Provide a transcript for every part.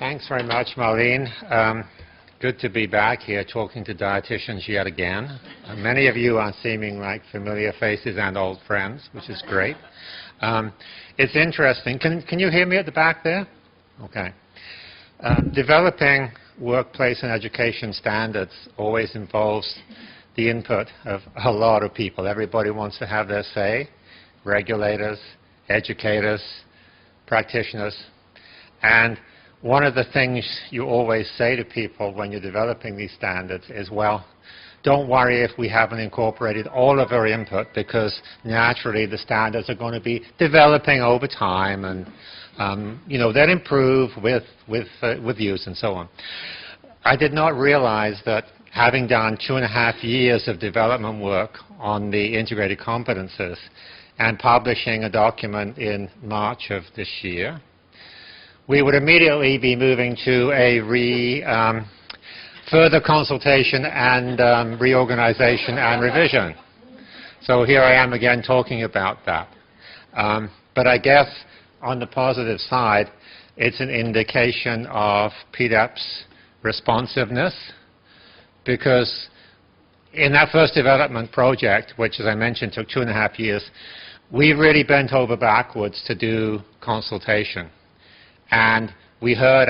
Thanks very much, Marlene. Good to be back here talking to dietitians yet again. Many of you are seeming like familiar faces and old friends, which is great. It's interesting. Can you hear me at the back there? Okay. Developing workplace and education standards always involves the input of a lot of people. Everybody wants to have their say. Regulators, educators, practitioners. And one of the things you always say to people when you're developing these standards is, well, don't worry if we haven't incorporated all of our input, because naturally the standards are going to be developing over time, and they'll improve with use and so on. I did not realize that having done 2.5 years of development work on the integrated competences and publishing a document in March of this year, we would immediately be moving to a further consultation and reorganization and revision. So here I am again talking about that. But I guess on the positive side, it's an indication of PDEP's responsiveness, because in that first development project, which as I mentioned took 2.5 years, we really bent over backwards to do consultation. And we heard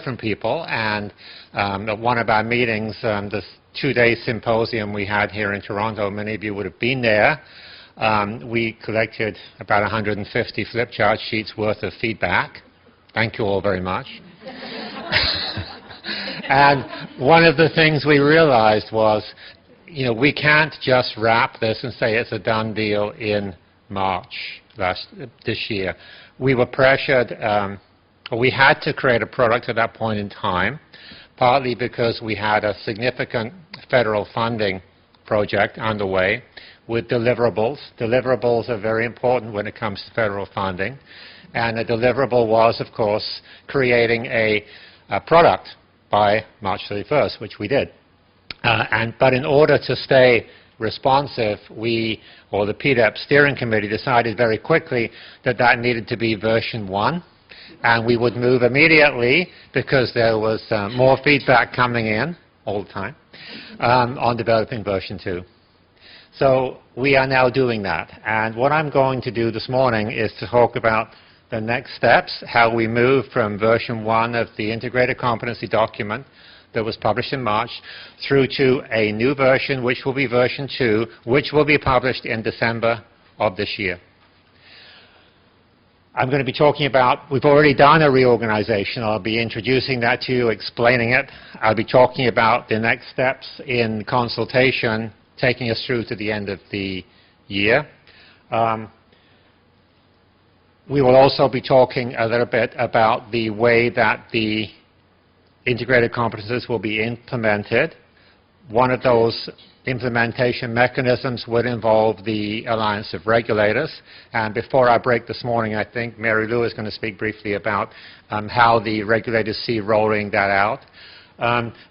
from people, and at one of our meetings, this 2-day symposium we had here in Toronto, many of you would have been there, we collected about 150 flip chart sheets worth of feedback. Thank you all very much. And one of the things we realized was, we can't just wrap this and say it's a done deal in March this year. We were pressured. We had to create a product at that point in time, partly because we had a significant federal funding project underway with deliverables. Deliverables are very important when it comes to federal funding. And a deliverable was, of course, creating a product by March 31st, which we did. But in order to stay responsive, the PDEP steering committee decided very quickly that needed to be version 1. And we would move immediately, because there was more feedback coming in all the time, on developing version 2. So we are now doing that. And what I'm going to do this morning is to talk about the next steps, how we move from version 1 of the integrated competency document that was published in March through to a new version, which will be version 2, which will be published in December of this year. I'm going to be talking about, we've already done a reorganization. I'll be introducing that to you, explaining it. I'll be talking about the next steps in consultation, taking us through to the end of the year. We will also be talking a little bit about the way that the integrated competences will be implemented. One of those implementation mechanisms would involve the Alliance of Regulators. And before our break this morning, I think Mary Lou is going to speak briefly about how the regulators see rolling that out.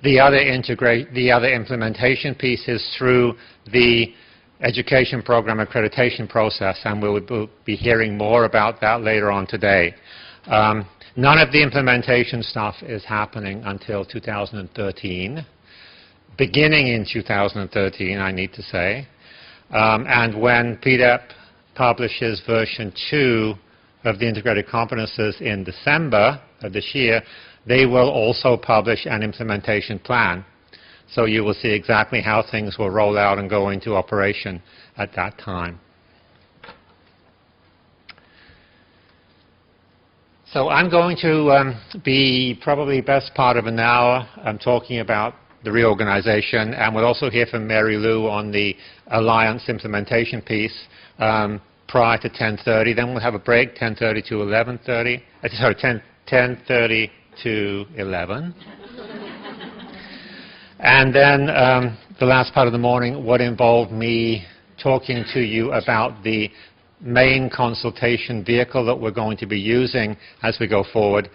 The other implementation piece is through the education program accreditation process, and we will be hearing more about that later on today. None of the implementation stuff is happening until 2013. Beginning in 2013, I need to say. And when PDEP publishes version 2 of the integrated competences in December of this year, they will also publish an implementation plan. So you will see exactly how things will roll out and go into operation at that time. So I'm going to be probably best part of an hour. I'm talking about the reorganization, and we'll also hear from Mary Lou on the Alliance implementation piece prior to 10:30. Then we'll have a break, 10:30 to 11:30. Sorry, 10:30 to 11. And then the last part of the morning would involve me talking to you about the main consultation vehicle that we're going to be using as we go forward,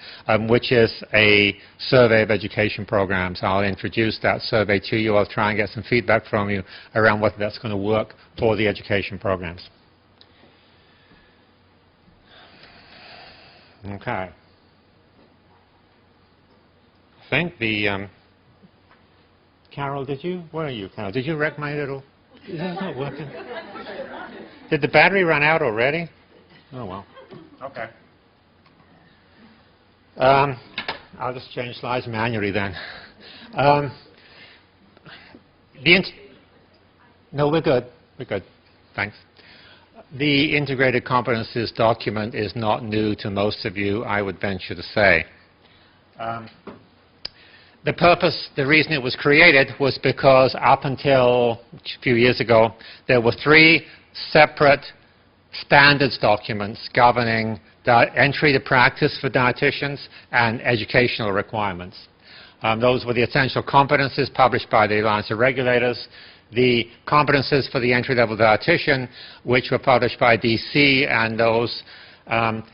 which is a survey of education programs. I'll introduce that survey to you. I'll try and get some feedback from you around whether that's going to work for the education programs. Okay. think the Carol, where are you, Carol? Did you wreck my little? Is that not working? Did the battery run out already? Oh well. Okay. I'll just change slides manually then. No, we're good. We're good. Thanks. The Integrated Competencies document is not new to most of you, I would venture to say. The reason it was created was because up until a few years ago, there were 3 separate standards documents governing entry to practice for dietitians and educational requirements. Those were the essential competencies published by the Alliance of Regulators, the competencies for the entry-level dietitian, which were published by DC, and those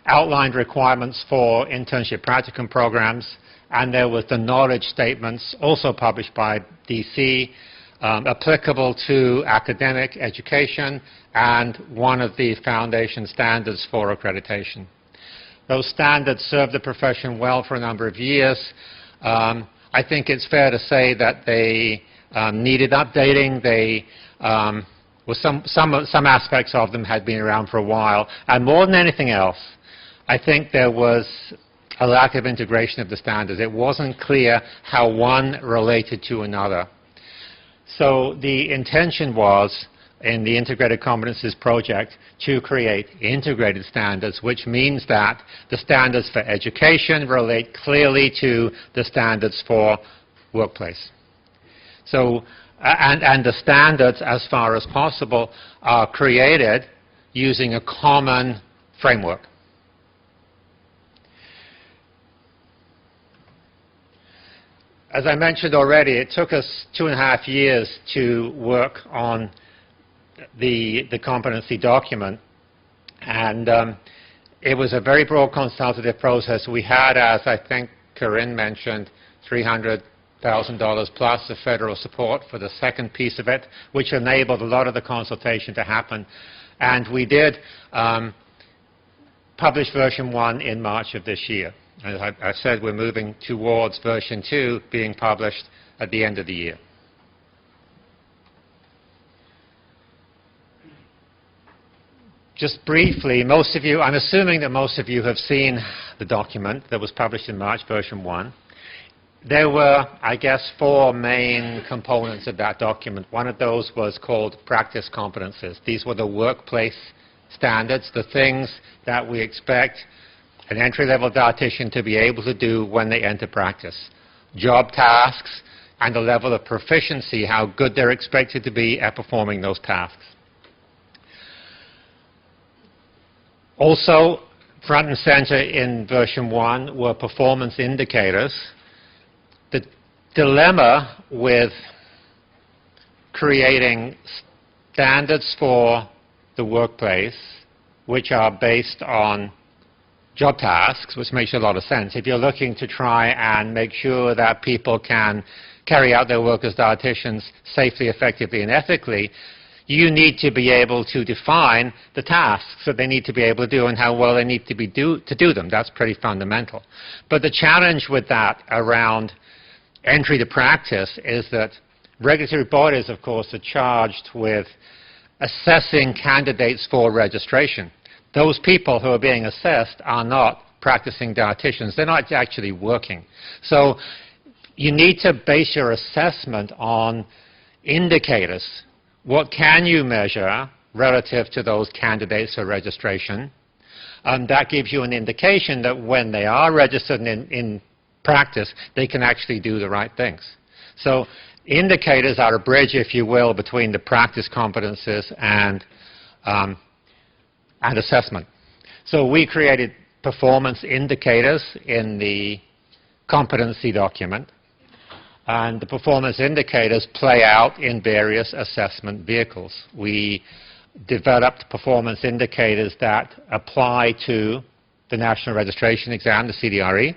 outlined requirements for internship practicum programs. And there was the knowledge statements, also published by DC, applicable to academic education, and one of the foundation standards for accreditation. Those standards served the profession well for a number of years. I think it's fair to say that they needed updating. Some aspects of them had been around for a while. And more than anything else, I think there was a lack of integration of the standards. It wasn't clear how one related to another. So the intention was, in the Integrated Competencies Project, to create integrated standards, which means that the standards for education relate clearly to the standards for workplace. So, and the standards, as far as possible, are created using a common framework. As I mentioned already, it took us 2.5 years to work on the competency document, and it was a very broad consultative process. We had, as I think Corinne mentioned, $300,000 plus of federal support for the second piece of it, which enabled a lot of the consultation to happen. And we did publish version 1 in March of this year. As I said, we're moving towards version 2 being published at the end of the year. Just briefly, I'm assuming that most of you have seen the document that was published in March, version 1. There were, I guess, 4 main components of that document. One of those was called practice competencies. These were the workplace standards, the things that we expect an entry-level dietitian to be able to do when they enter practice. Job tasks and the level of proficiency, how good they're expected to be at performing those tasks. Also, front and center in version 1 were performance indicators. The dilemma with creating standards for the workplace, which are based on job tasks, which makes a lot of sense. If you're looking to try and make sure that people can carry out their work as dietitians safely, effectively, and ethically, you need to be able to define the tasks that they need to be able to do and how well they need to do them. That's pretty fundamental. But the challenge with that around entry to practice is that regulatory bodies, of course, are charged with assessing candidates for registration. Those people who are being assessed are not practicing dietitians. They're not actually working. So you need to base your assessment on indicators. What can you measure relative to those candidates for registration? That gives you an indication that when they are registered in practice, they can actually do the right things. So indicators are a bridge, if you will, between the practice competencies and assessment. So we created performance indicators in the competency document, and the performance indicators play out in various assessment vehicles. We developed performance indicators that apply to the National Registration Exam, the CDRE,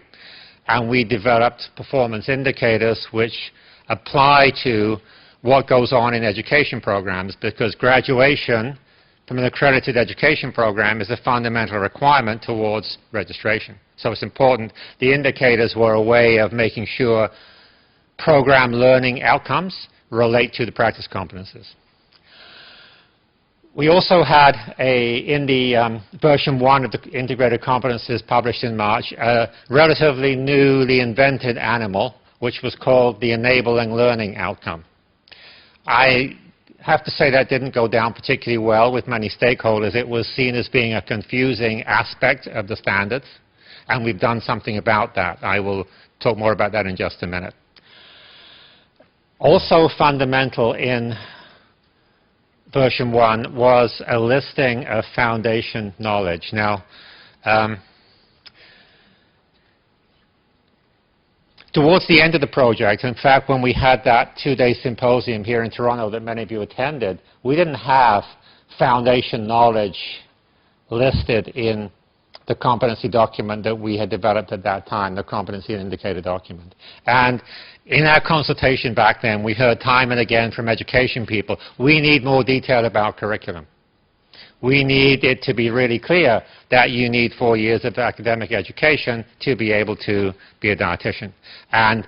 and we developed performance indicators which apply to what goes on in education programs, because graduation from an accredited education program is a fundamental requirement towards registration. So it's important. The indicators were a way of making sure program learning outcomes relate to the practice competencies. We also had in the version 1 of the integrated competencies published in March, a relatively newly invented animal, which was called the enabling learning outcome. I have to say that didn't go down particularly well with many stakeholders. It was seen as being a confusing aspect of the standards, and we've done something about that. I will talk more about that in just a minute. Also fundamental in version 1 was a listing of foundation knowledge. Now, towards the end of the project, in fact, when we had that two-day symposium here in Toronto that many of you attended, we didn't have foundation knowledge listed in the competency document that we had developed at that time, the competency and indicator document. And in our consultation back then, we heard time and again from education people, we need more detail about curriculum. We need it to be really clear that you need 4 years of academic education to be able to be a dietitian. And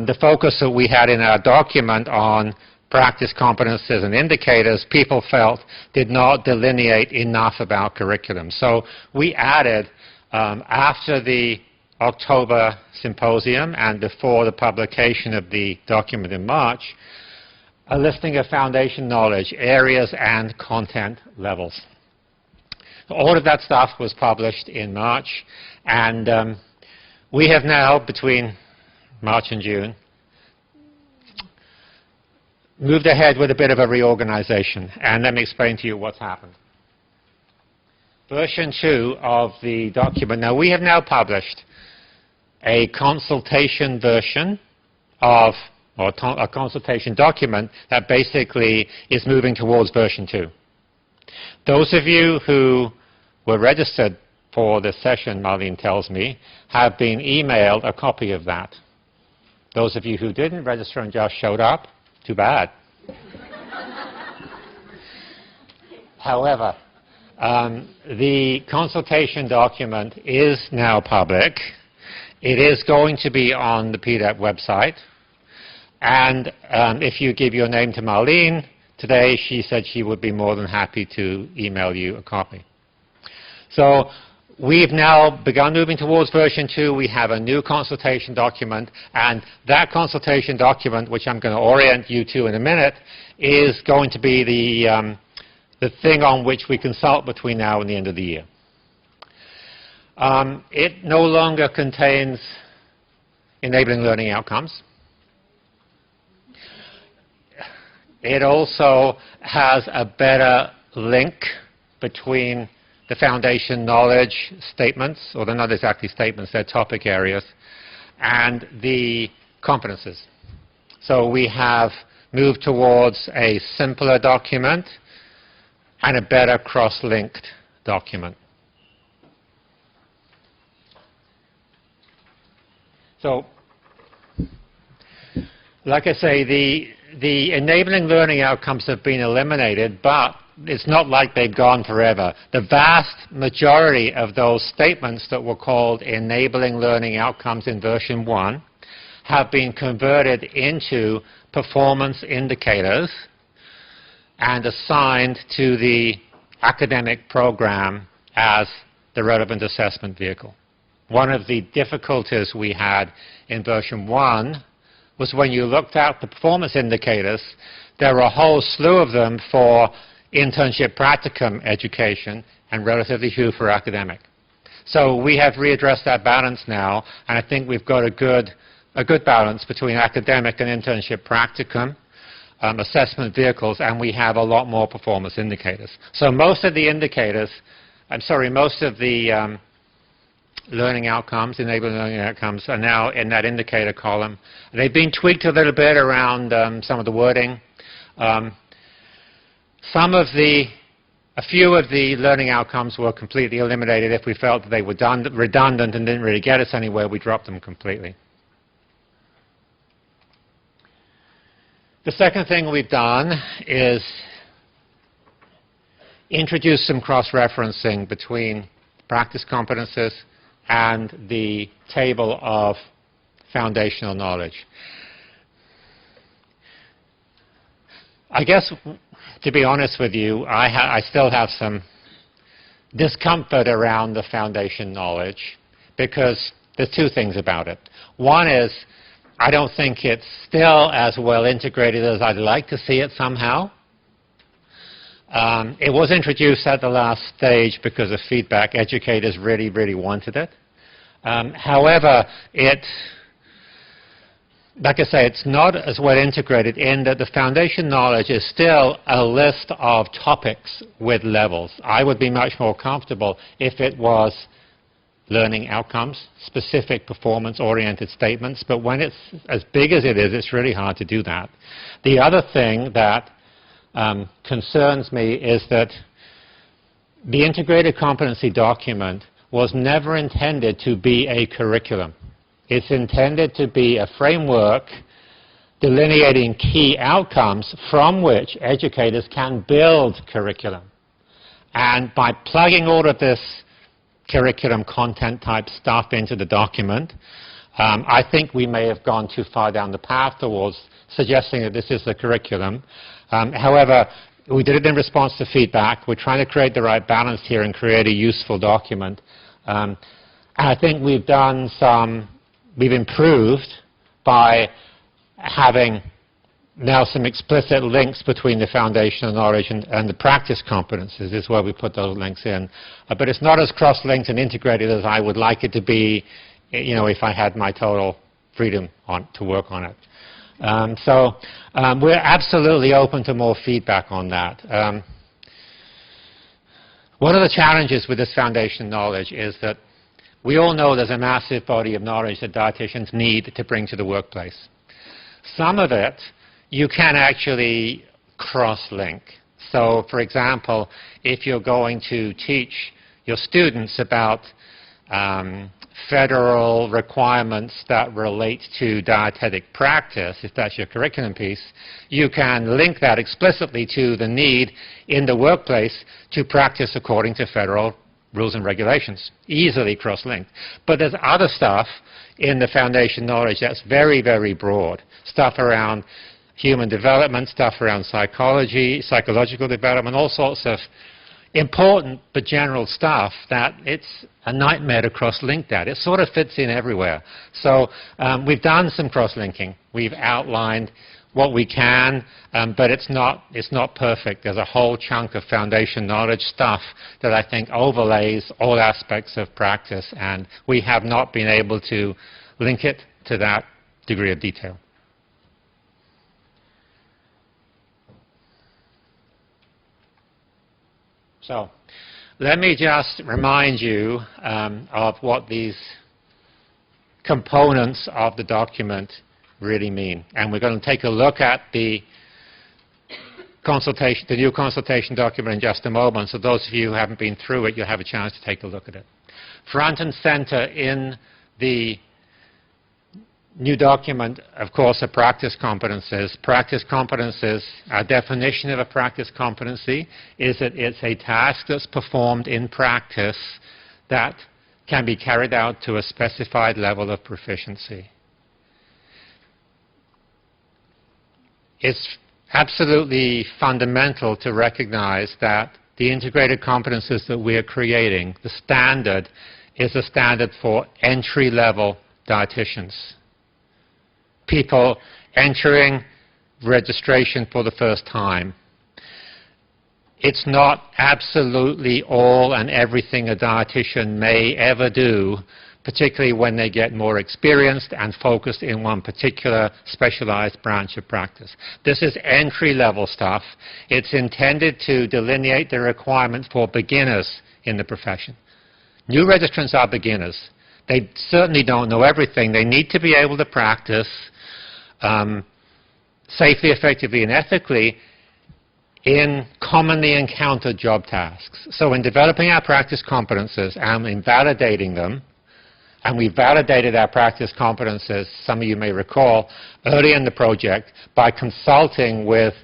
the focus that we had in our document on practice competencies and indicators, people felt did not delineate enough about curriculum. So we added, after the October symposium and before the publication of the document in March, a listing of foundation knowledge, areas, and content levels. All of that stuff was published in March, and we have now, between March and June, moved ahead with a bit of a reorganization, and let me explain to you what's happened. Version 2 of the document. Now, we have now published a consultation version of, or a consultation document that basically is moving towards version 2. Those of you who were registered for this session, Marlene tells me, have been emailed a copy of that. Those of you who didn't register and just showed up, too bad. However, the consultation document is now public. It is going to be on the PDEP website. And if you give your name to Marlene today, she said she would be more than happy to email you a copy. So we've now begun moving towards version 2. We have a new consultation document, and that consultation document, which I'm going to orient you to in a minute, is going to be the thing on which we consult between now and the end of the year. It no longer contains enabling learning outcomes. It also has a better link between the foundation knowledge statements, or they're not exactly statements, they're topic areas, and the competencies. So we have moved towards a simpler document and a better cross-linked document. So, like I say, the enabling learning outcomes have been eliminated, but it's not like they've gone forever. The vast majority of those statements that were called enabling learning outcomes in version 1 have been converted into performance indicators and assigned to the academic program as the relevant assessment vehicle. One of the difficulties we had in version 1 was when you looked at the performance indicators, there were a whole slew of them for internship practicum education and relatively few for academic. So we have readdressed that balance now, and I think we've got a good balance between academic and internship practicum assessment vehicles, and we have a lot more performance indicators. So most of the indicators, most of the learning outcomes, enabling learning outcomes, are now in that indicator column. They've been tweaked a little bit around some of the wording. A few of the learning outcomes were completely eliminated. If we felt that they were redundant and didn't really get us anywhere, we dropped them completely. The second thing we've done is introduce some cross-referencing between practice competences and the table of foundational knowledge. I guess, to be honest with you, I still have some discomfort around the foundation knowledge because there's two things about it. One is I don't think it's still as well integrated as I'd like to see it somehow. It was introduced at the last stage because of feedback. Educators really, really wanted it. However, like I say, it's not as well integrated in that the foundation knowledge is still a list of topics with levels. I would be much more comfortable if it was learning outcomes, specific performance-oriented statements, but when it's as big as it is, it's really hard to do that. The other thing that concerns me is that the integrated competency document was never intended to be a curriculum. It's intended to be a framework delineating key outcomes from which educators can build curriculum. And by plugging all of this curriculum content type stuff into the document, I think we may have gone too far down the path towards suggesting that this is the curriculum. However, we did it in response to feedback. We're trying to create the right balance here and create a useful document. And I think we've improved by having now some explicit links between the foundational knowledge and the practice competences is where we put those links in. But it's not as cross-linked and integrated as I would like it to be, if I had my total freedom to work on it. We're absolutely open to more feedback on that. One of the challenges with this foundation knowledge is that we all know there's a massive body of knowledge that dietitians need to bring to the workplace. Some of it you can actually cross-link. So, for example, if you're going to teach your students about federal requirements that relate to dietetic practice, if that's your curriculum piece, you can link that explicitly to the need in the workplace to practice according to federal rules and regulations, easily cross-linked. But there's other stuff in the foundation knowledge that's very, very broad, stuff around human development, stuff around psychology, psychological development, all sorts of important but general stuff that it's a nightmare to cross-link that. It sort of fits in everywhere. So we've done some cross-linking. We've outlined what we can, but it's not perfect. There's a whole chunk of foundation knowledge stuff that I think overlays all aspects of practice, and we have not been able to link it to that degree of detail. So let me just remind you of what these components of the document really mean. And we're going to take a look at the new consultation document in just a moment. So those of you who haven't been through it, you'll have a chance to take a look at it. Front and center in the new document, of course, are practice competences. Practice competences, our definition of a practice competency is that it's a task that's performed in practice that can be carried out to a specified level of proficiency. It's absolutely fundamental to recognize that the integrated competences that we are creating, the standard, is a standard for entry-level dietitians. People entering registration for the first time. It's not absolutely all and everything a dietitian may ever do, particularly when they get more experienced and focused in one particular specialized branch of practice. This is entry-level stuff. It's intended to delineate the requirements for beginners in the profession. New registrants are beginners. They certainly don't know everything. They need to be able to practice safely, effectively, and ethically in commonly encountered job tasks. So in developing our practice competences and in validating them, and we validated our practice competences, some of you may recall, early in the project by consulting with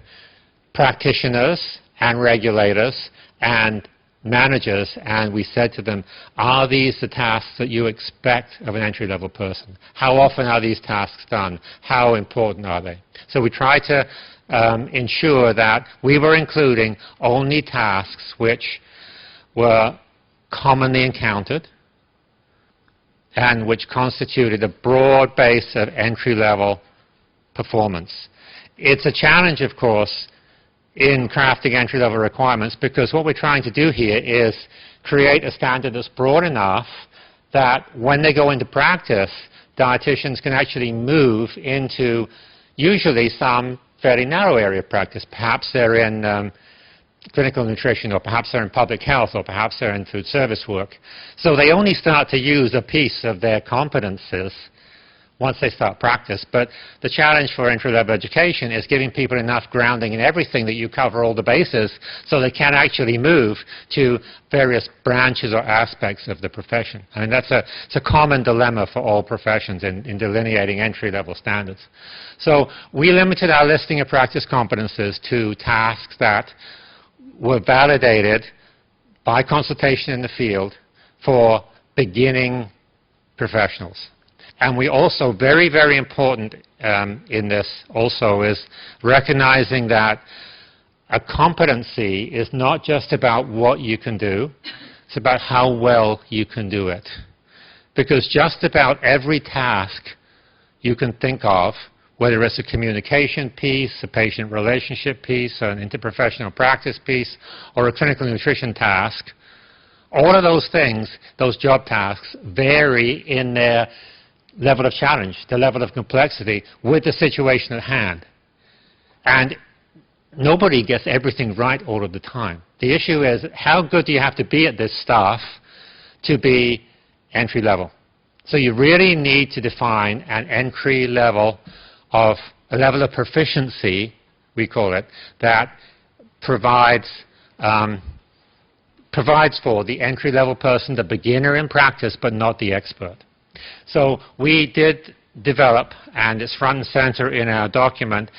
practitioners and regulators and managers, and we said to them, are these the tasks that you expect of an entry-level person? How often are these tasks done? How important are they? So we try to ensure that we were including only tasks which were commonly encountered and which constituted a broad base of entry-level performance. It's a challenge, of course, in crafting entry-level requirements, because what we're trying to do here is create a standard that's broad enough that when they go into practice, dietitians can actually move into usually some fairly narrow area of practice. Perhaps they're in clinical nutrition, or perhaps they're in public health, or perhaps they're in food service work. So they only start to use a piece of their competences once they start practice. But the challenge for entry-level education is giving people enough grounding in everything that you cover all the bases so they can actually move to various branches or aspects of the profession. I mean, it's a common dilemma for all professions in delineating entry-level standards. So we limited our listing of practice competences to tasks that were validated by consultation in the field for beginning professionals. And we also, very, very important in this also, is recognizing that a competency is not just about what you can do, it's about how well you can do it. Because just about every task you can think of, whether it's a communication piece, a patient relationship piece, an interprofessional practice piece, or a clinical nutrition task, all of those things, those job tasks, vary in their level of challenge, the level of complexity with the situation at hand. And nobody gets everything right all of the time. The issue is, how good do you have to be at this stuff to be entry level? So you really need to define an entry level of a level of proficiency, we call it, that provides for the entry-level person, the beginner in practice, but not the expert. So we did develop, and it's front and center in our document,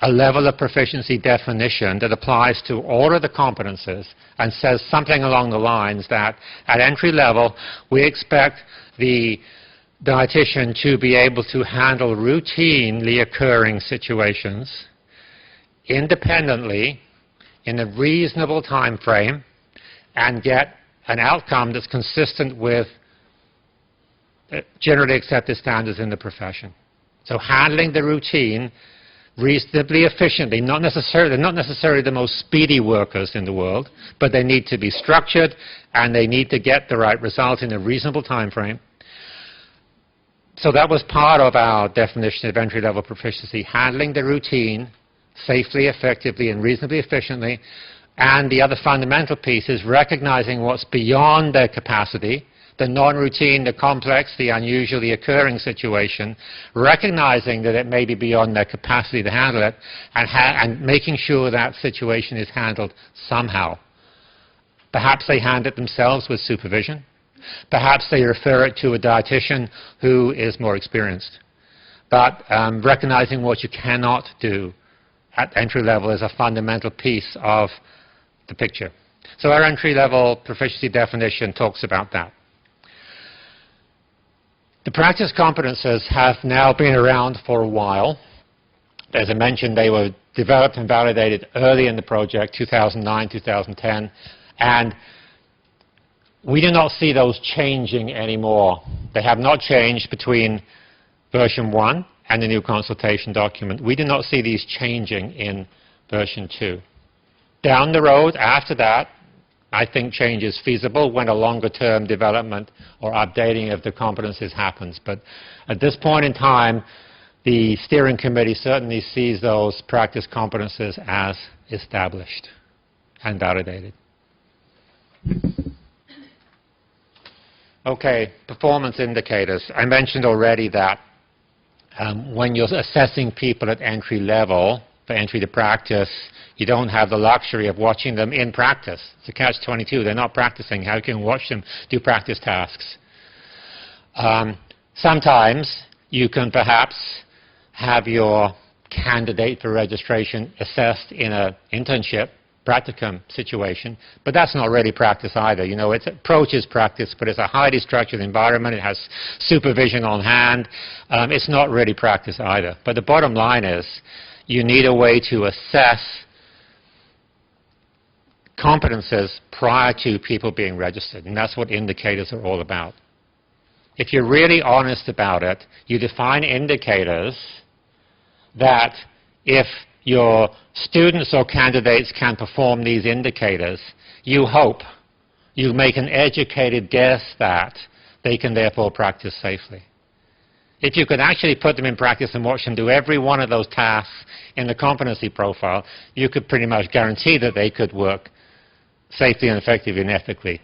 a level of proficiency definition that applies to all of the competences and says something along the lines that at entry level, we expect the dietitian to be able to handle routinely occurring situations independently in a reasonable time frame and get an outcome that's consistent with generally accepted standards in the profession. So handling the routine reasonably efficiently, they're not necessarily the most speedy workers in the world, but they need to be structured and they need to get the right result in a reasonable time frame. So that was part of our definition of entry-level proficiency, handling the routine safely, effectively, and reasonably efficiently. And the other fundamental piece is recognizing what's beyond their capacity, the non-routine, the complex, the unusually occurring situation, recognizing that it may be beyond their capacity to handle it, and making sure that situation is handled somehow. Perhaps they handle it themselves with supervision. Perhaps they refer it to a dietitian who is more experienced. But recognizing what you cannot do at entry level is a fundamental piece of the picture. So our entry-level proficiency definition talks about that. The practice competences have now been around for a while. As I mentioned, they were developed and validated early in the project, 2009, 2010, and we do not see those changing anymore. They have not changed between version 1 and the new consultation document. We do not see these changing in version 2. Down the road, after that, I think change is feasible when a longer-term development or updating of the competencies happens. But at this point in time, the steering committee certainly sees those practice competencies as established and validated. Okay, performance indicators. I mentioned already that when you're assessing people at entry level, for entry to practice, you don't have the luxury of watching them in practice. It's a catch-22. They're not practicing. How can you watch them do practice tasks? Sometimes you can perhaps have your candidate for registration assessed in an internship practicum situation, but that's not really practice either. You know, its approach is practice, but it's a highly structured environment. It has supervision on hand. It's not really practice either. But the bottom line is you need a way to assess competences prior to people being registered, and that's what indicators are all about. If you're really honest about it, you define indicators that if your students or candidates can perform these indicators, you hope, you make an educated guess that they can therefore practice safely. If you could actually put them in practice and watch them do every one of those tasks in the competency profile, you could pretty much guarantee that they could work safely and effectively and ethically,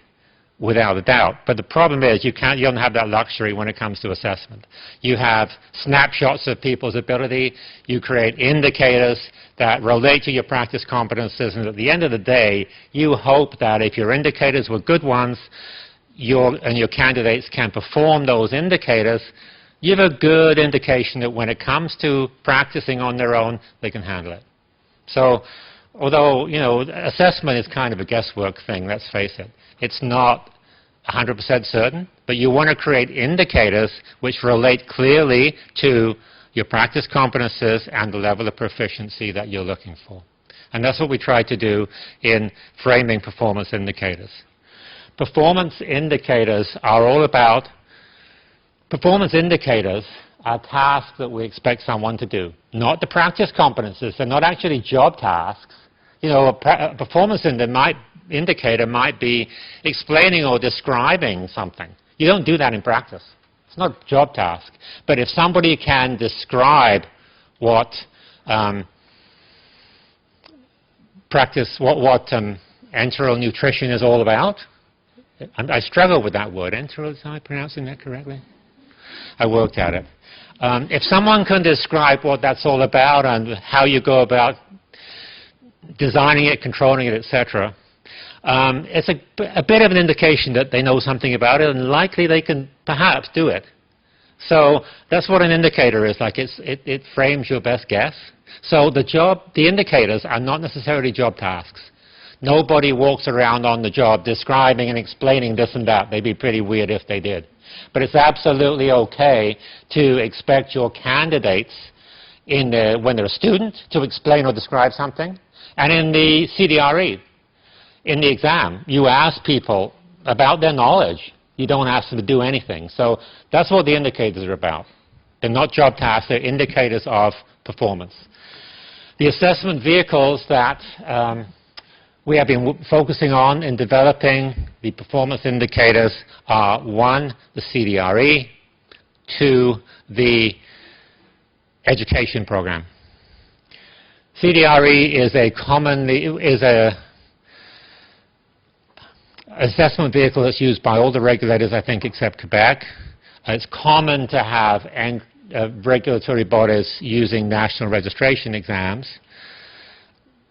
without a doubt. But the problem is you don't have that luxury when it comes to assessment. You have snapshots of people's ability. You create indicators that relate to your practice competences, and at the end of the day, you hope that if your indicators were good ones, and your candidates can perform those indicators, you have a good indication that when it comes to practicing on their own, they can handle it. So, although, you know, assessment is kind of a guesswork thing, let's face it. It's not 100% certain, but you want to create indicators which relate clearly to your practice competences and the level of proficiency that you're looking for. And that's what we try to do in framing performance indicators. Performance indicators are all about, performance indicators are tasks that we expect someone to do, not the practice competences. They're not actually job tasks. You know, a performance indicator might be explaining or describing something. You don't do that in practice. It's not a job task. But if somebody can describe what enteral nutrition is all about, I struggle with that word. Enteral, am I pronouncing that correctly? I worked at it. If someone can describe what that's all about and how you go about designing it, controlling it, etc., it's a bit of an indication that they know something about it, and likely they can perhaps do it. So that's what an indicator is like. It frames your best guess. So the indicators are not necessarily job tasks. Nobody walks around on the job describing and explaining this and that. They'd be pretty weird if they did. But it's absolutely okay to expect your candidates, when they're a student, to explain or describe something. And in the CDRE, in the exam, you ask people about their knowledge. You don't ask them to do anything. So that's what the indicators are about. They're not job tasks. They're indicators of performance. The assessment vehicles that we have been focusing on in developing the performance indicators are 1, the CDRE, 2, the education program. CDRE is a assessment vehicle that's used by all the regulators, I think, except Quebec. It's common to have regulatory bodies using national registration exams.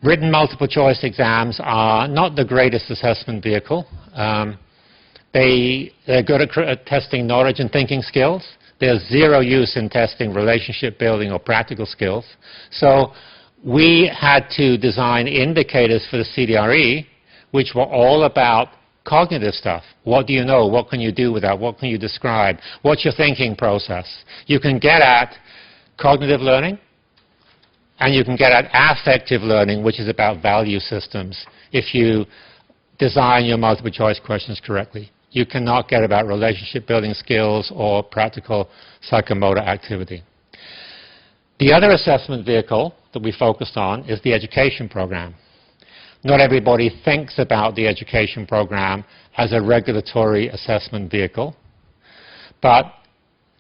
Written multiple choice exams are not the greatest assessment vehicle. They're good at testing knowledge and thinking skills. There's zero use in testing relationship building or practical skills. So we had to design indicators for the CDRE which were all about cognitive stuff. What do you know? What can you do with that? What can you describe? What's your thinking process? You can get at cognitive learning, and you can get at affective learning, which is about value systems, if you design your multiple choice questions correctly. You cannot get about relationship building skills or practical psychomotor activity. The other assessment vehicle that we focused on is the education program. Not everybody thinks about the education program as a regulatory assessment vehicle, but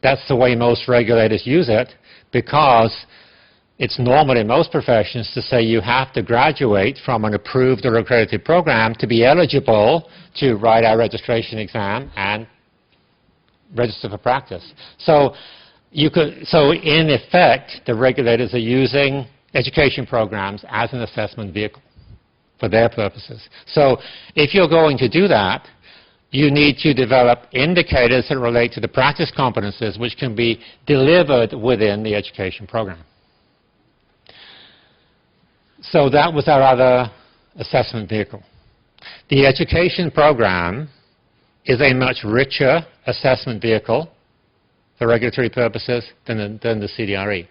that's the way most regulators use it, because it's normal in most professions to say you have to graduate from an approved or accredited program to be eligible to write our registration exam and register for practice. So in effect, the regulators are using education programs as an assessment vehicle for their purposes. So if you're going to do that, you need to develop indicators that relate to the practice competences which can be delivered within the education program. So that was our other assessment vehicle. The education program is a much richer assessment vehicle for regulatory purposes than the CDRE.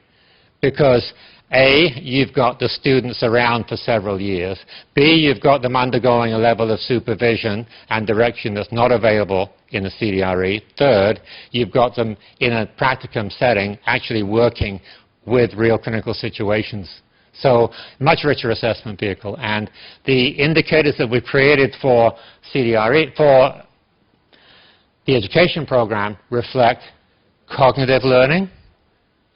Because A, you've got the students around for several years. B, you've got them undergoing a level of supervision and direction that's not available in the CDRE. Third, you've got them in a practicum setting actually working with real clinical situations. So, much richer assessment vehicle. And the indicators that we've created for CDRE, for the education program, reflect cognitive learning,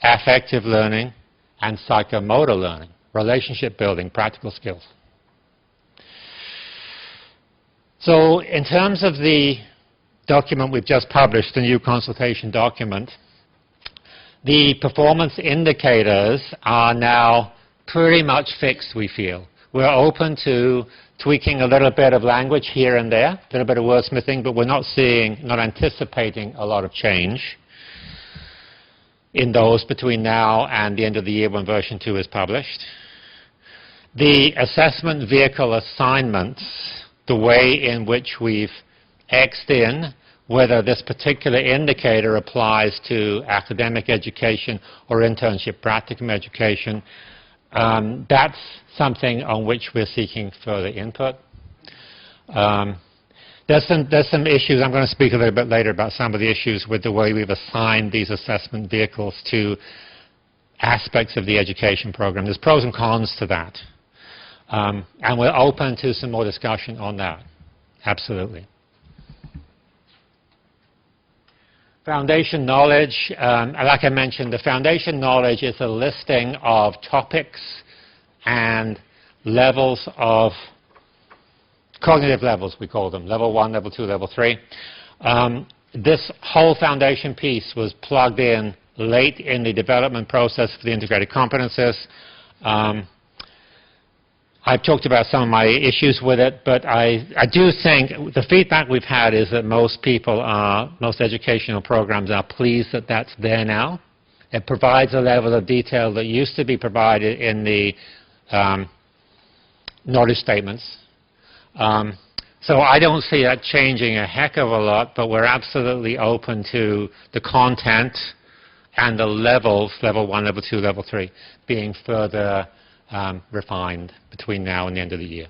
affective learning, and psychomotor learning, relationship building, practical skills. So in terms of the document we've just published, the new consultation document, the performance indicators are now pretty much fixed, we feel. We're open to tweaking a little bit of language here and there, a little bit of wordsmithing, but we're not anticipating a lot of change in those between now and the end of the year when version 2 is published. The assessment vehicle assignments, the way in which we've X'd in whether this particular indicator applies to academic education or internship practicum education, that's something on which we're seeking further input. There's some issues. I'm going to speak a little bit later about some of the issues with the way we've assigned these assessment vehicles to aspects of the education program. There's pros and cons to that. And we're open to some more discussion on that. Absolutely. Foundation knowledge, like I mentioned, the foundation knowledge is a listing of topics and levels of cognitive levels, we call them, level 1, level 2, level 3. This whole foundation piece was plugged in late in the development process for the integrated competences. I've talked about some of my issues with it, but I do think the feedback we've had is that most educational programs are pleased that that's there now. It provides a level of detail that used to be provided in the knowledge statements. So I don't see that changing a heck of a lot, but we're absolutely open to the content and the levels, level 1, level 2, level 3, being further refined between now and the end of the year.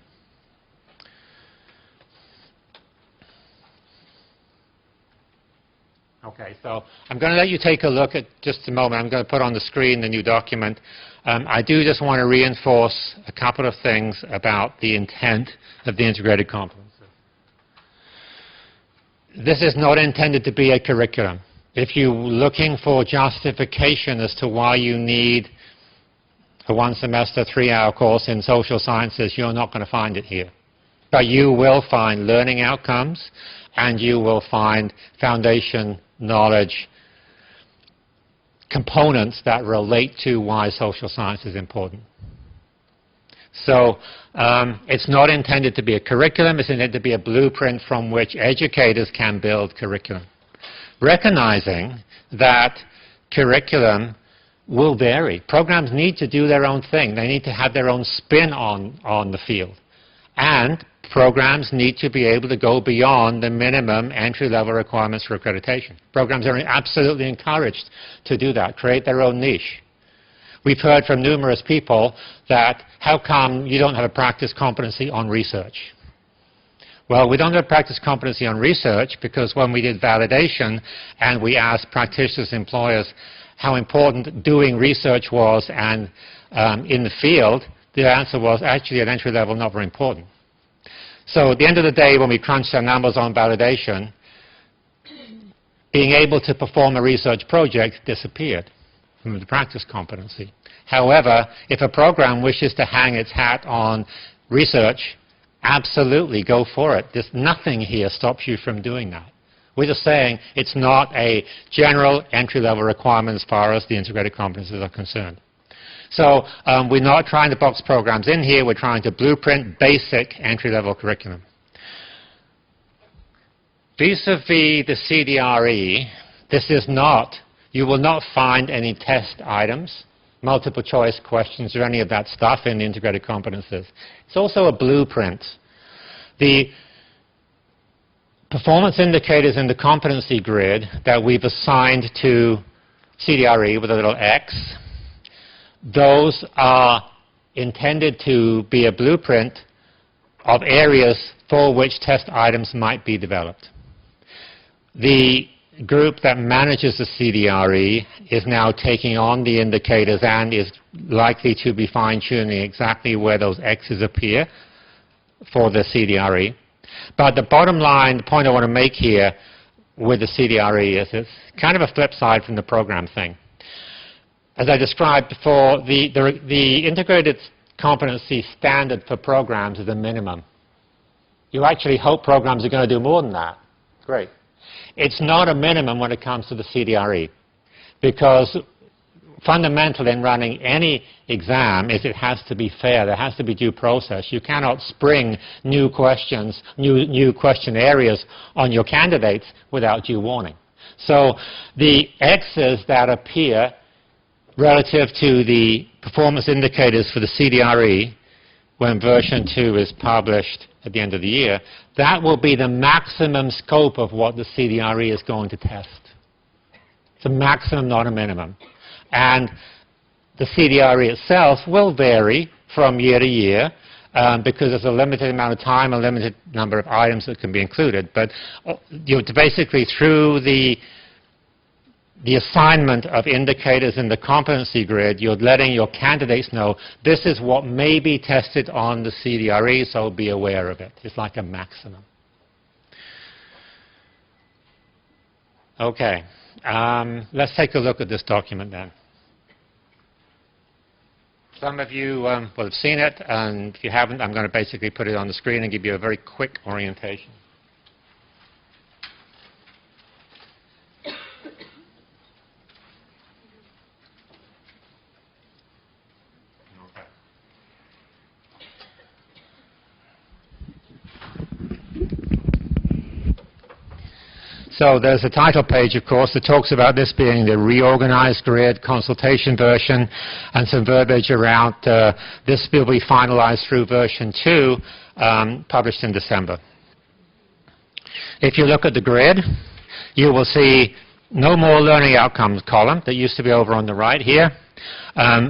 Okay, so I'm going to let you take a look at just a moment. I'm going to put on the screen the new document. I do just want to reinforce a couple of things about the intent of the integrated competences. This is not intended to be a curriculum. If you're looking for justification as to why you need a 1-semester, 3-hour course in social sciences, you're not going to find it here. But you will find learning outcomes, and you will find foundation knowledge components that relate to why social science is important. So it's not intended to be a curriculum. It's intended to be a blueprint from which educators can build curriculum, recognizing that curriculum will vary. Programs need to do their own thing. They need to have their own spin on the field. And programs need to be able to go beyond the minimum entry-level requirements for accreditation. Programs are absolutely encouraged to do that, create their own niche. We've heard from numerous people that, how come you don't have a practice competency on research? Well, we don't have practice competency on research because when we did validation and we asked practitioners and employers how important doing research was and in the field, the answer was actually at entry level not very important. So at the end of the day, when we crunched our numbers on validation, being able to perform a research project disappeared from the practice competency. However, if a program wishes to hang its hat on research, absolutely go for it. There's nothing here stops you from doing that. We're just saying it's not a general entry-level requirement as far as the integrated competencies are concerned. So we're not trying to box programs in here. We're trying to blueprint basic entry-level curriculum. Vis-a-vis the CDRE, this is not, you will not find any test items multiple choice questions or any of that stuff in the integrated competencies. It's also a blueprint. The performance indicators in the competency grid that we've assigned to CDRE with a little X, those are intended to be a blueprint of areas for which test items might be developed. The group that manages the CDRE is now taking on the indicators and is likely to be fine-tuning exactly where those X's appear for the CDRE. But the bottom line, the point I want to make here with the CDRE is it's kind of a flip side from the program thing. As I described before, the integrated competency standard for programs is a minimum. You actually hope programs are going to do more than that. Great. It's not a minimum when it comes to the CDRE, because fundamental in running any exam is it has to be fair. There has to be due process. You cannot spring new questions, new question areas on your candidates without due warning. So the X's that appear relative to the performance indicators for the CDRE when version 2 is published at the end of the year, that will be the maximum scope of what the CDRE is going to test. It's a maximum, not a minimum. And the CDRE itself will vary from year to year because there's a limited amount of time, a limited number of items that can be included. But basically through the assignment of indicators in the competency grid, you're letting your candidates know this is what may be tested on the CDRE, so be aware of it. It's like a maximum. Okay, let's take a look at this document then. Some of you will have seen it, and if you haven't, I'm going to basically put it on the screen and give you a very quick orientation. So there's a title page, of course, that talks about this being the reorganized grid consultation version and some verbiage around this will be finalized through version 2, published in December. If you look at the grid, you will see no more learning outcomes column that used to be over on the right here.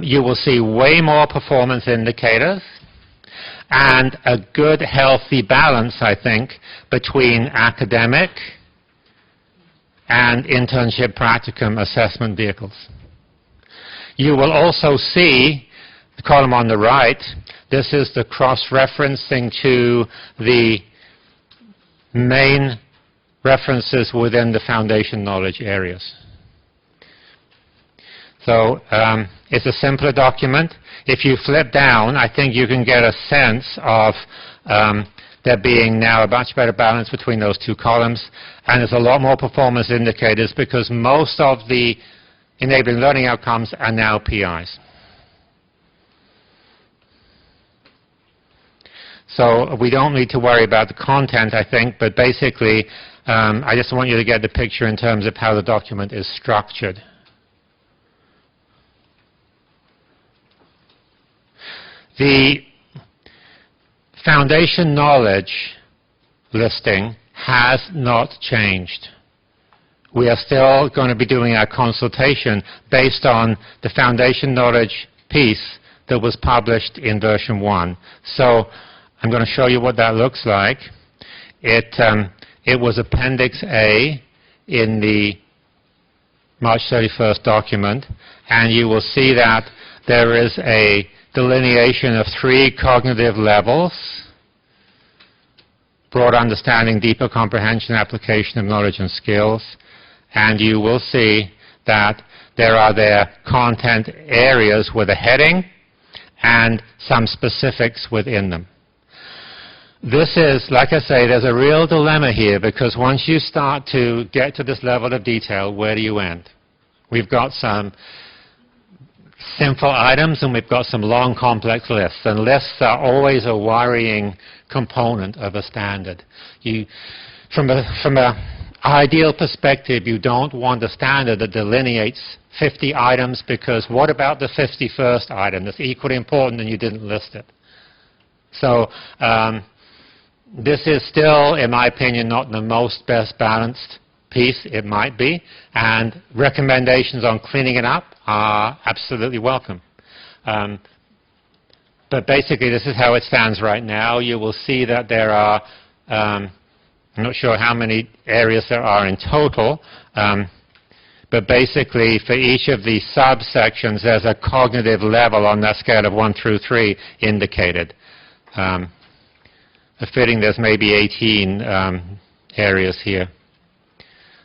You will see way more performance indicators and a good, healthy balance, I think, between academic and internship practicum assessment vehicles. You will also see the column on the right. This is the cross-referencing to the main references within the foundation knowledge areas. So it's a simpler document. If you flip down, I think you can get a sense of there being now a much better balance between those two columns, and there's a lot more performance indicators because most of the enabling learning outcomes are now PIs. So we don't need to worry about the content, I think, but basically I just want you to get the picture in terms of how the document is structured. The foundation knowledge listing has not changed. We are still going to be doing our consultation based on the foundation knowledge piece that was published in version 1. So I'm going to show you what that looks like. It was Appendix A in the March 31st document, and you will see that there is a delineation of 3 cognitive levels: broad understanding, deeper comprehension, application of knowledge and skills. And you will see that there are content areas with a heading and some specifics within them. This is, like I say, there's a real dilemma here, because once you start to get to this level of detail, where do you end? We've got some simple items and we've got some long, complex lists, and lists are always a worrying component of a standard. From a ideal perspective, you don't want a standard that delineates 50 items, because what about the 51st item that's equally important and you didn't list it? So this is still, in my opinion, not the most best balanced piece. It might be, and recommendations on cleaning it up are absolutely welcome. But basically, this is how it stands right now. You will see that there are, I'm not sure how many areas there are in total, but basically for each of these subsections, there's a cognitive level on that scale of 1 through 3 indicated. Fitting, there's maybe 18 areas here.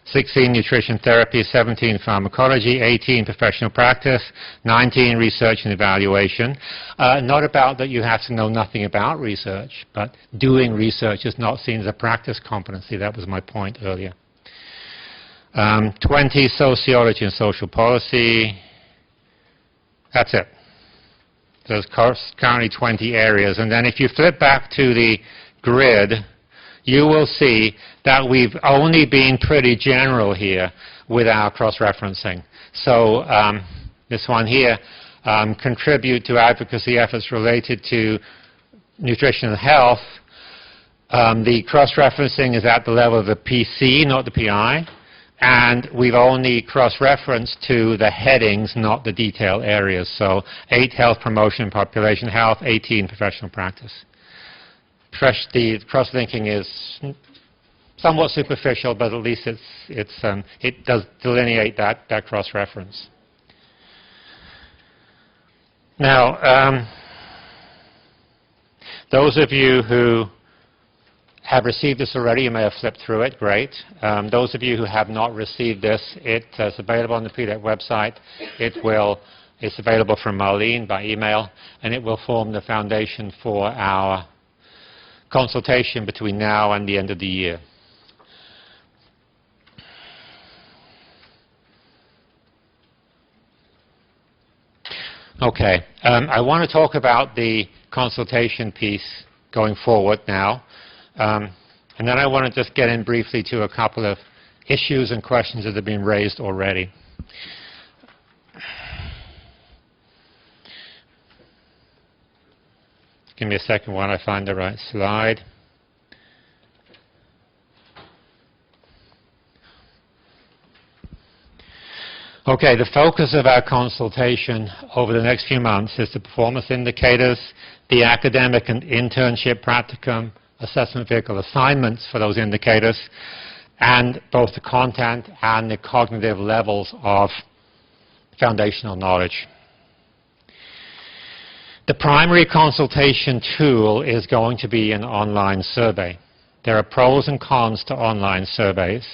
16 nutrition therapy, 17 pharmacology, 18 professional practice, 19 research and evaluation. Not about that you have to know nothing about research, but doing research is not seen as a practice competency. That was my point earlier. 20 sociology and social policy. That's it. There's currently 20 areas. And then if you flip back to the grid, you will see that we've only been pretty general here with our cross-referencing. So this one here, contribute to advocacy efforts related to nutrition and health. The cross-referencing is at the level of the PC, not the PI. And we've only cross-referenced to the headings, not the detail areas. So 8 health promotion, population health, 18 professional practice. The cross-linking is somewhat superficial, but at least it does delineate that cross-reference. Now, those of you who have received this already, you may have flipped through it, great. Those of you who have not received this, it's available on the PDEP website. It's available from Marlene by email, and it will form the foundation for our consultation between now and the end of the year. Okay, I want to talk about the consultation piece going forward now, and then I want to just get in briefly to a couple of issues and questions that have been raised already. Give me a second while I find the right slide. Okay, the focus of our consultation over the next few months is the performance indicators, the academic and internship practicum, assessment vehicle assignments for those indicators, and both the content and the cognitive levels of foundational knowledge. The primary consultation tool is going to be an online survey. There are pros and cons to online surveys,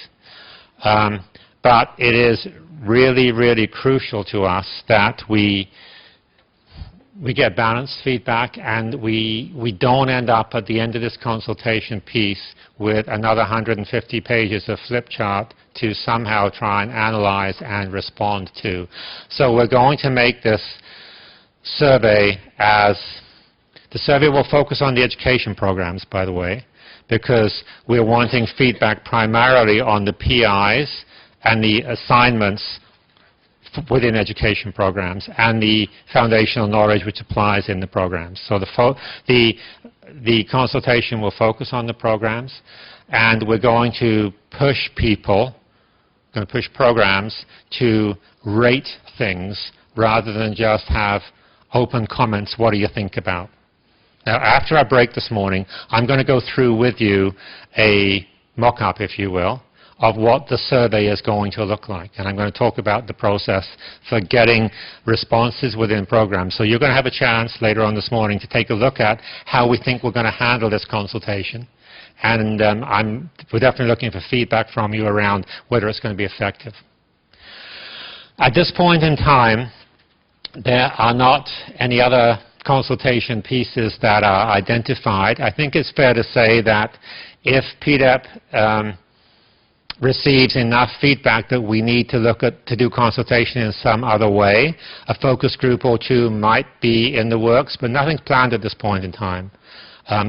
but it is really, really crucial to us that we get balanced feedback and we don't end up at the end of this consultation piece with another 150 pages of flip chart to somehow try and analyze and respond to. So we're going to make this survey the survey will focus on the education programs, by the way, because we're wanting feedback primarily on the PIs and the assignments within education programs and the foundational knowledge which applies in the programs. So the consultation will focus on the programs, and we're going to push programs to rate things rather than just have open comments, what do you think about? Now, after our break this morning, I'm going to go through with you a mock-up, if you will, of what the survey is going to look like. And I'm going to talk about the process for getting responses within programs. So you're going to have a chance later on this morning to take a look at how we think we're going to handle this consultation. And we're definitely looking for feedback from you around whether it's going to be effective. At this point in time, there are not any other consultation pieces that are identified. I think it's fair to say that if PDEP receives enough feedback that we need to look at to do consultation in some other way, a focus group or two might be in the works, but nothing's planned at this point in time.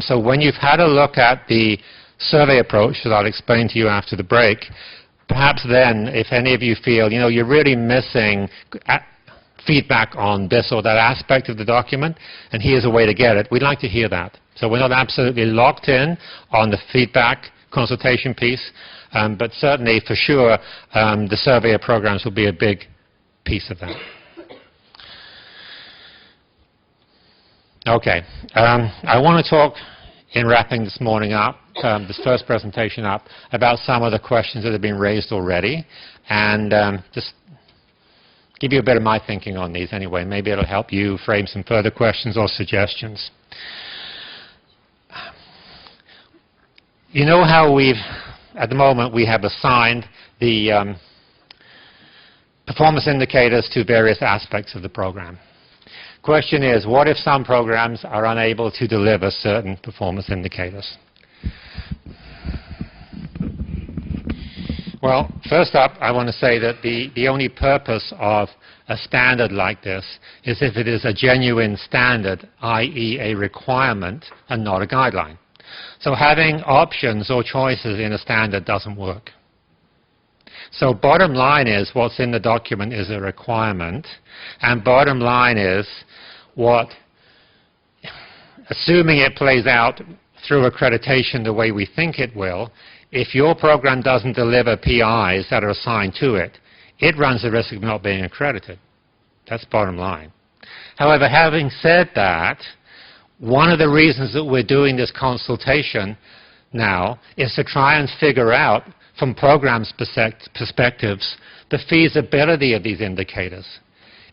So when you've had a look at the survey approach that I'll explain to you after the break, perhaps then, if any of you feel, you're really missing feedback on this or that aspect of the document, and here's a way to get it, we'd like to hear that. So we're not absolutely locked in on the feedback consultation piece, but certainly, for sure, the survey programs will be a big piece of that. Okay. I want to talk, in wrapping this morning up, this first presentation up, about some of the questions that have been raised already, and just give you a bit of my thinking on these anyway. Maybe it'll help you frame some further questions or suggestions. You know how at the moment, we have assigned the performance indicators to various aspects of the program. Question is, what if some programs are unable to deliver certain performance indicators? Well, first up, I want to say that the only purpose of a standard like this is if it is a genuine standard, i.e. a requirement and not a guideline. So having options or choices in a standard doesn't work. So bottom line is what's in the document is a requirement, and bottom line is what, assuming it plays out through accreditation the way we think it will, if your program doesn't deliver PIs that are assigned to it, it runs the risk of not being accredited. That's bottom line. However, having said that, one of the reasons that we're doing this consultation now is to try and figure out, from programs' perspectives, the feasibility of these indicators.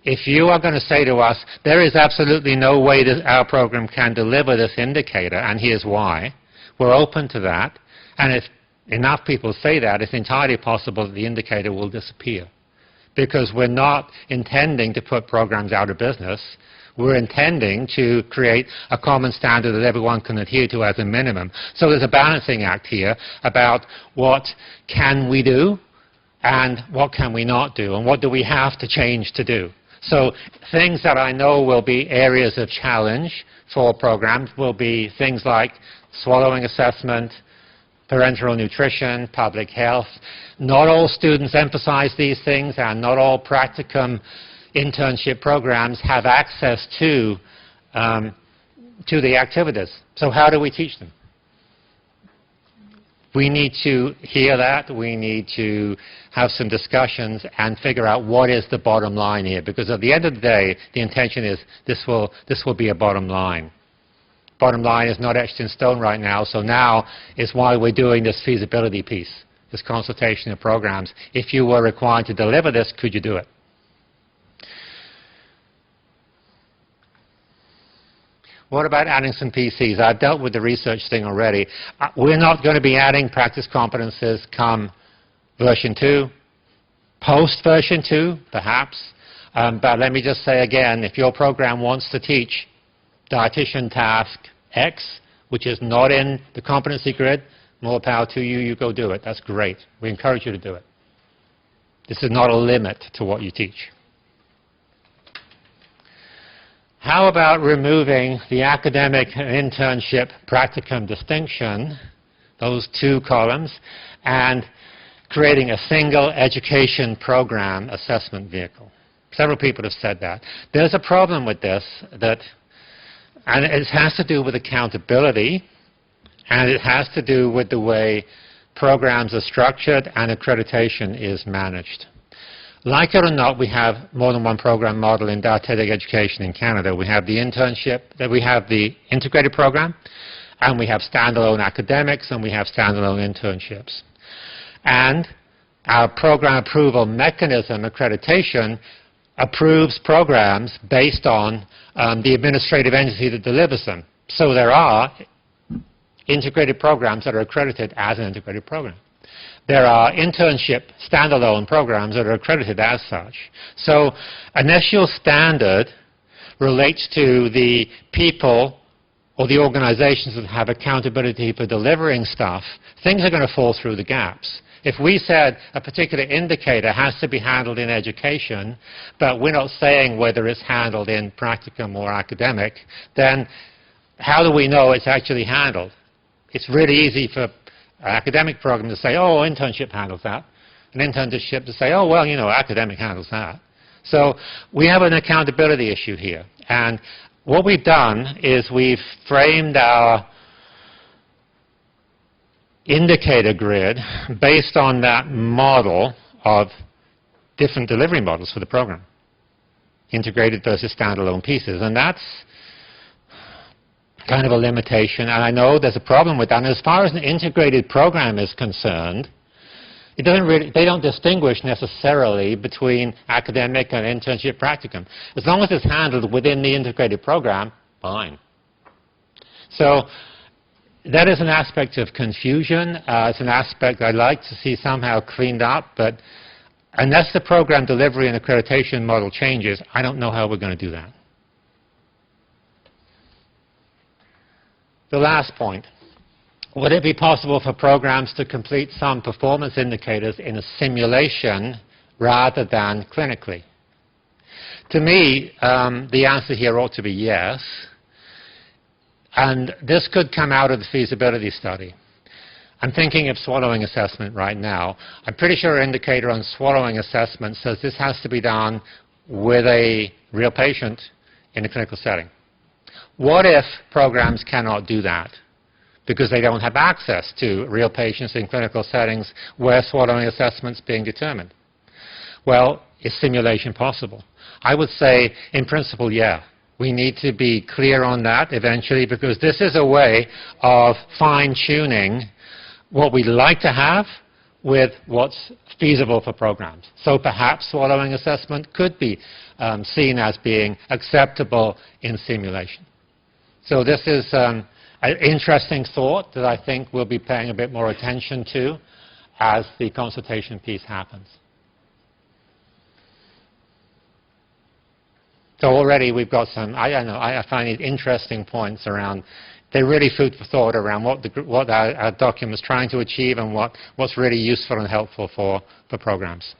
If you are going to say to us, there is absolutely no way that our program can deliver this indicator, and here's why, we're open to that. And if enough people say that, it's entirely possible that the indicator will disappear. Because we're not intending to put programs out of business. We're intending to create a common standard that everyone can adhere to as a minimum. So there's a balancing act here about what can we do and what can we not do, and what do we have to change to do. So things that I know will be areas of challenge for programs will be things like swallowing assessment, parenteral nutrition, public health. Not all students emphasize these things, and not all practicum internship programs have access to the activities. So how do we teach them? We need to hear that. We need to have some discussions and figure out what is the bottom line here. Because at the end of the day, the intention is this will be a bottom line. Bottom line is not etched in stone right now. So now is why we're doing this feasibility piece, this consultation of programs. If you were required to deliver this, could you do it? What about adding some PCs? I've dealt with the research thing already. We're not going to be adding practice competences come version 2. Post version 2, perhaps. But let me just say again, if your program wants to teach dietitian task X, which is not in the competency grid, more power to you, you go do it. That's great. We encourage you to do it. This is not a limit to what you teach. How about removing the academic and internship practicum distinction, those two columns, and creating a single education program assessment vehicle? Several people have said that. There's a problem with this, and it has to do with accountability, and it has to do with the way programs are structured and accreditation is managed. Like it or not, we have more than one program model in dietetic education in Canada. We have the internship, we have the integrated program, and we have standalone academics, and we have standalone internships. And our program approval mechanism, accreditation, approves programs based on the administrative entity that delivers them. So there are integrated programs that are accredited as an integrated program. There are internship standalone programs that are accredited as such. So initial standard relates to the people or the organizations that have accountability for delivering stuff. Things are going to fall through the gaps. If we said a particular indicator has to be handled in education, but we're not saying whether it's handled in practicum or academic, then how do we know it's actually handled? It's really easy for academic program to say, oh, internship handles that. An internship to say, oh, well, you know, academic handles that. So we have an accountability issue here. And what we've done is we've framed our indicator grid based on that model of different delivery models for the program, integrated versus standalone pieces. And that's kind of a limitation. And I know there's a problem with that. And as far as an integrated program is concerned, it doesn't really, they don't distinguish necessarily between academic and internship practicum. As long as it's handled within the integrated program, fine. So that is an aspect of confusion. It's an aspect I'd like to see somehow cleaned up, but unless the program delivery and accreditation model changes, I don't know how we're going to do that. The last point. Would it be possible for programs to complete some performance indicators in a simulation rather than clinically? To me, the answer here ought to be yes. And this could come out of the feasibility study. I'm thinking of swallowing assessment right now. I'm pretty sure an indicator on swallowing assessment says this has to be done with a real patient in a clinical setting. What if programs cannot do that because they don't have access to real patients in clinical settings where swallowing assessment's being determined? Well, is simulation possible? I would say, in principle, yeah. We need to be clear on that eventually, because this is a way of fine-tuning what we'd like to have with what's feasible for programs. So perhaps swallowing assessment could be seen as being acceptable in simulation. So this is an interesting thought that I think we'll be paying a bit more attention to as the consultation piece happens. So already we've got some, I find it interesting points around, they're really food for thought around what our document's trying to achieve and what's really useful and helpful for programs.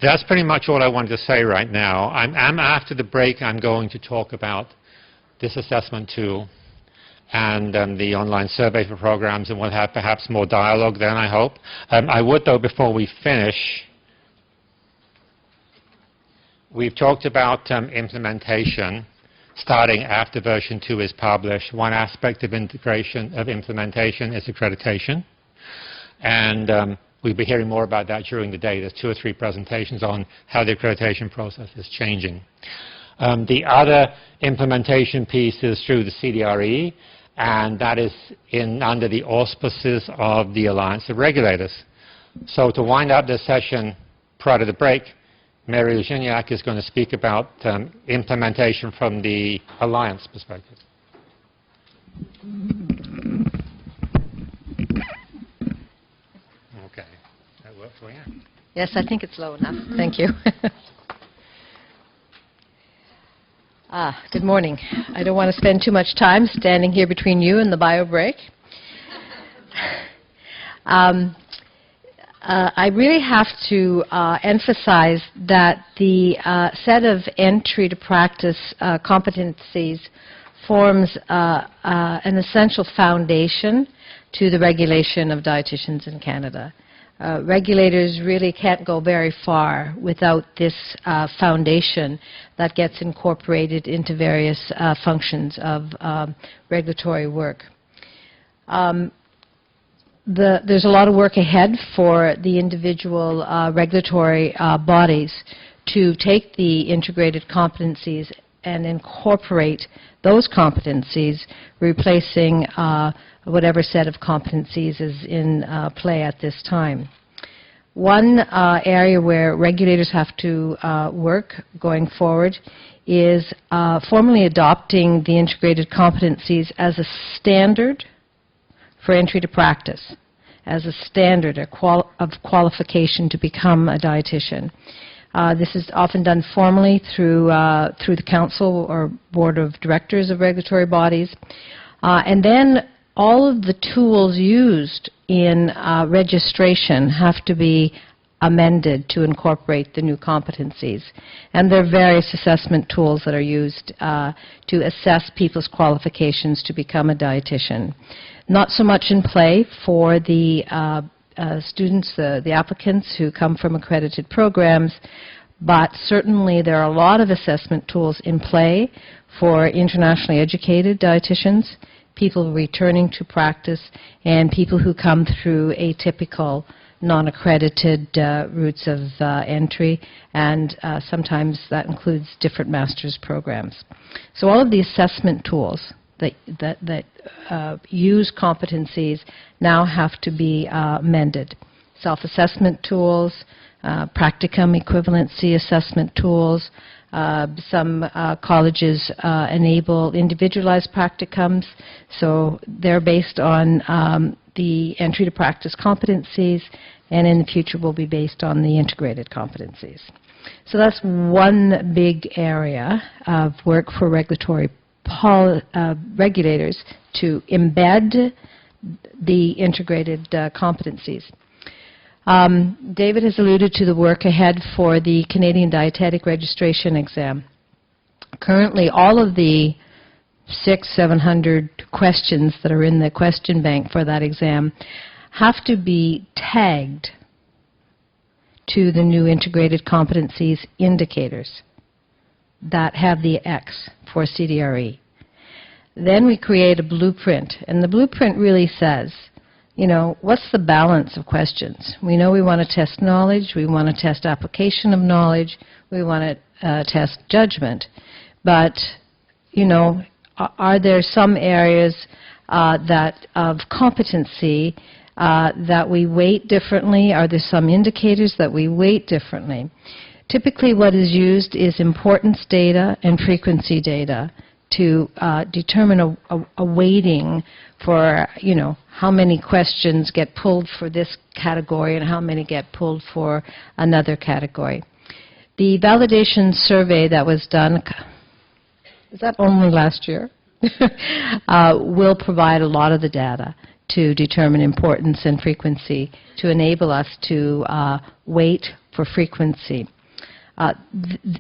That's pretty much all I wanted to say right now. After the break, I'm going to talk about this assessment tool and the online survey for programs, and we'll have perhaps more dialogue then, I hope. I would, though, before we finish, we've talked about implementation starting after version 2 is published. One aspect of implementation is accreditation. And we'll be hearing more about that during the day. There's 2 or 3 presentations on how the accreditation process is changing. The other implementation piece is through the CDRE, and that is under the auspices of the Alliance of Regulators. So to wind up this session prior to the break, Mary Luginiak is going to speak about implementation from the Alliance perspective. Okay. That works for you? Yes, I think it's low enough. Thank you. Good morning. I don't want to spend too much time standing here between you and the bio break. I really have to emphasize that the set of entry to practice competencies forms an essential foundation to the regulation of dietitians in Canada. Regulators really can't go very far without this foundation that gets incorporated into various functions of regulatory work. There's a lot of work ahead for the individual regulatory bodies to take the integrated competencies and incorporate those competencies, replacing whatever set of competencies is in play at this time. One area where regulators have to work going forward is formally adopting the integrated competencies as a standard for entry to practice, as a standard of qualification to become a dietitian. This is often done formally through the council or board of directors of regulatory bodies. And then all of the tools used in registration have to be amended to incorporate the new competencies. And there are various assessment tools that are used to assess people's qualifications to become a dietitian. Not so much in play for the students, the applicants who come from accredited programs, but certainly there are a lot of assessment tools in play for internationally educated dietitians, people returning to practice, and people who come through atypical, non-accredited routes of entry, and sometimes that includes different master's programs. So all of the assessment tools that use competencies now have to be amended. Self-assessment tools, practicum equivalency assessment tools. Some colleges enable individualized practicums, so they're based on the entry to practice competencies, and in the future will be based on the integrated competencies. So that's one big area of work for regulatory regulators to embed the integrated competencies. David has alluded to the work ahead for the Canadian Dietetic Registration Exam. Currently, all of the 600-700 questions that are in the question bank for that exam have to be tagged to the new integrated competencies indicators that have the X for CDRE. Then we create a blueprint, and the blueprint really says, you know, what's the balance of questions? We know we want to test knowledge, we want to test application of knowledge, we want to test judgment, but, you know, are there some areas of competency that we weight differently? Are there some indicators that we weight differently? Typically what is used is importance data and frequency data to determine a weighting for, you know, how many questions get pulled for this category and how many get pulled for another category. The validation survey that was done, is that only last year? Will provide a lot of the data to determine importance and frequency to enable us to weight for frequency.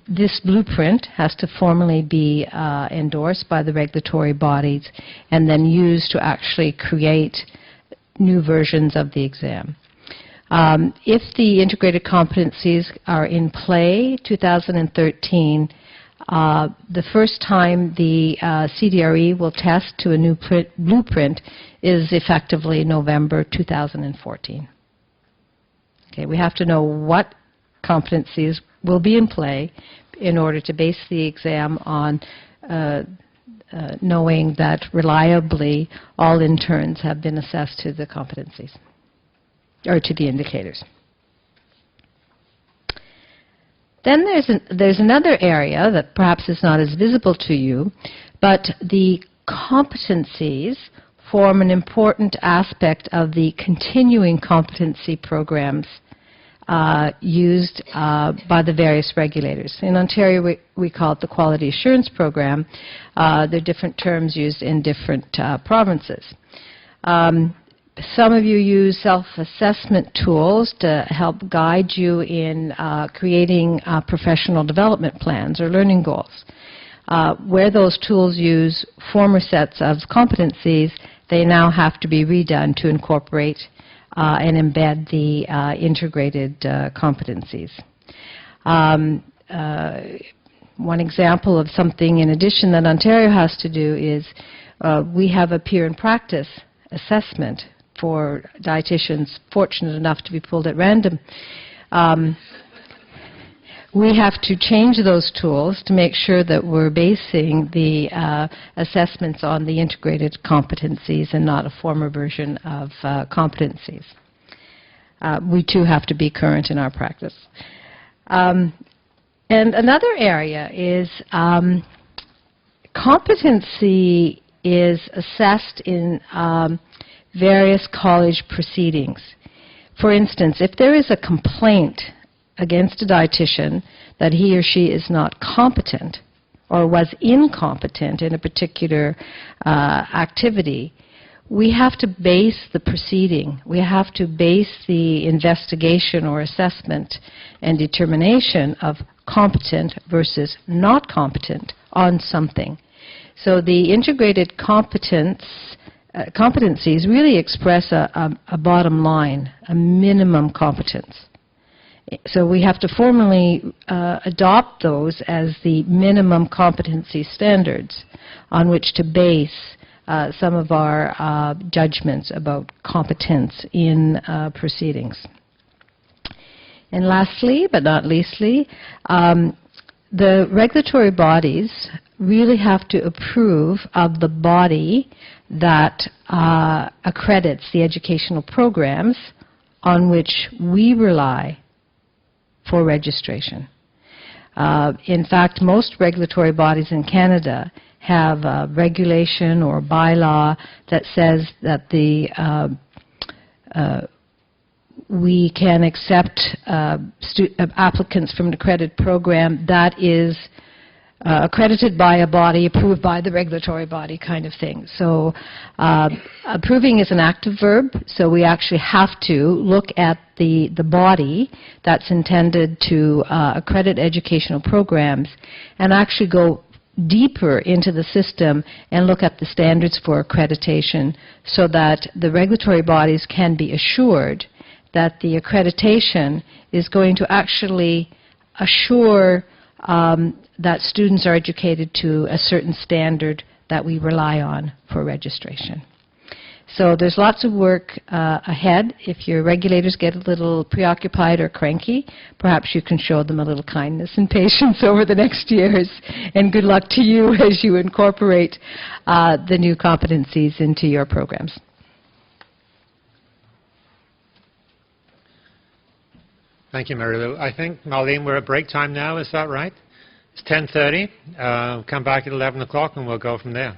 This blueprint has to formally be endorsed by the regulatory bodies and then used to actually create new versions of the exam. If the integrated competencies are in play, 2013, the first time the CDRE will test to a new blueprint is effectively November 2014. Okay, we have to know what competencies will be in play in order to base the exam on knowing that reliably all interns have been assessed to the competencies, or to the indicators. Then there's another area that perhaps is not as visible to you, but the competencies form an important aspect of the continuing competency programs used by the various regulators. In Ontario, we call it the Quality Assurance Program. There are different terms used in different provinces. Some of you use self-assessment tools to help guide you in creating professional development plans or learning goals. Where those tools use former sets of competencies, they now have to be redone to incorporate and embed the integrated competencies. One example of something in addition that Ontario has to do is we have a peer and practice assessment for dietitians fortunate enough to be pulled at random. We have to change those tools to make sure that we're basing the assessments on the integrated competencies and not a former version of competencies. We too have to be current in our practice. And another area is competency is assessed in various college proceedings. For instance, if there is a complaint against a dietitian that he or she is not competent or was incompetent in a particular activity, we have to base the proceeding, we have to base the investigation or assessment and determination of competent versus not competent on something. So the integrated competencies really express a bottom line, a minimum competence. So we have to formally adopt those as the minimum competency standards on which to base some of our judgments about competence in proceedings. And lastly, but not leastly, the regulatory bodies really have to approve of the body that accredits the educational programs on which we rely for registration. In fact, most regulatory bodies in Canada have a regulation or bylaw that says that we can accept applicants from an accredited program that is accredited by a body, approved by the regulatory body kind of thing. So approving is an active verb, so we actually have to look at the body that's intended to accredit educational programs and actually go deeper into the system and look at the standards for accreditation so that the regulatory bodies can be assured that the accreditation is going to actually assure that students are educated to a certain standard that we rely on for registration. So there's lots of work ahead. If your regulators get a little preoccupied or cranky, perhaps you can show them a little kindness and patience over the next years. And good luck to you as you incorporate the new competencies into your programs. Thank you, Mary Lou. I think, Marlene, we're at break time now. Is that right? It's 10:30. Come back at 11 o'clock and we'll go from there.